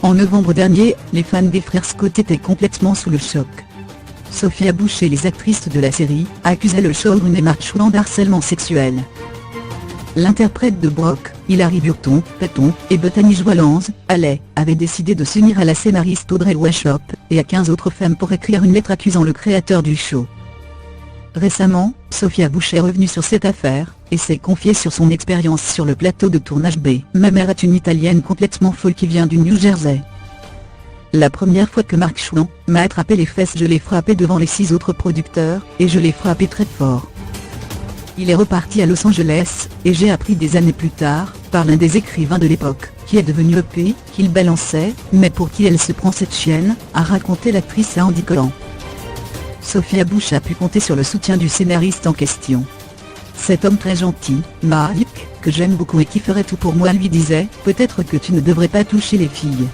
En novembre dernier, les fans des frères Scott étaient complètement sous le choc. Sophia Bush et les actrices de la série accusaient le showrunner Mark Schulman d'harcèlement sexuel. L'interprète de Brock, Hilary Burton, Patton, et Bethany Joylands, Haley, avait décidé de s'unir à la scénariste Audrey Wauchop, et à 15 autres femmes pour écrire une lettre accusant le créateur du show. Récemment, Sophia Bush est revenue sur cette affaire, et s'est confiée sur son expérience sur le plateau de tournage B. Ma mère est une Italienne complètement folle qui vient du New Jersey. La première fois que Mark Schulman m'a attrapé les fesses, je l'ai frappé devant les 6 autres producteurs, et je l'ai frappé très fort. Il est reparti à Los Angeles, et j'ai appris des années plus tard, par l'un des écrivains de l'époque, qui est devenu EP, qu'il balançait, mais pour qui elle se prend cette chienne, a raconté l'actrice à Andy Cohen. Sophia Bush a pu compter sur le soutien du scénariste en question. Cet homme très gentil, Mark, que j'aime beaucoup et qui ferait tout pour moi, lui disait « Peut-être que tu ne devrais pas toucher les filles ».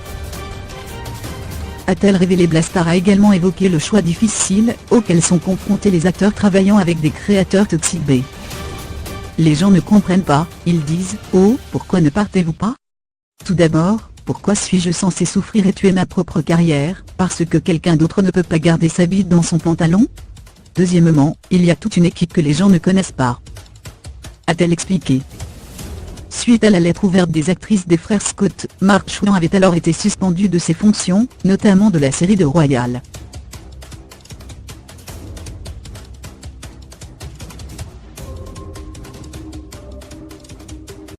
A-t-elle révélé? Blastar a également évoqué le choix difficile auquel sont confrontés les acteurs travaillant avec des créateurs toxiques B. Les gens ne comprennent pas, ils disent « Oh, pourquoi ne partez-vous pas? Tout d'abord, pourquoi suis-je censé souffrir et tuer ma propre carrière, parce que quelqu'un d'autre ne peut pas garder sa bite dans son pantalon? Deuxièmement, il y a toute une équipe que les gens ne connaissent pas. » A-t-elle expliqué. Suite à la lettre ouverte des actrices des frères Scott, Mark Schulman avait alors été suspendu de ses fonctions, notamment de la série de Royal.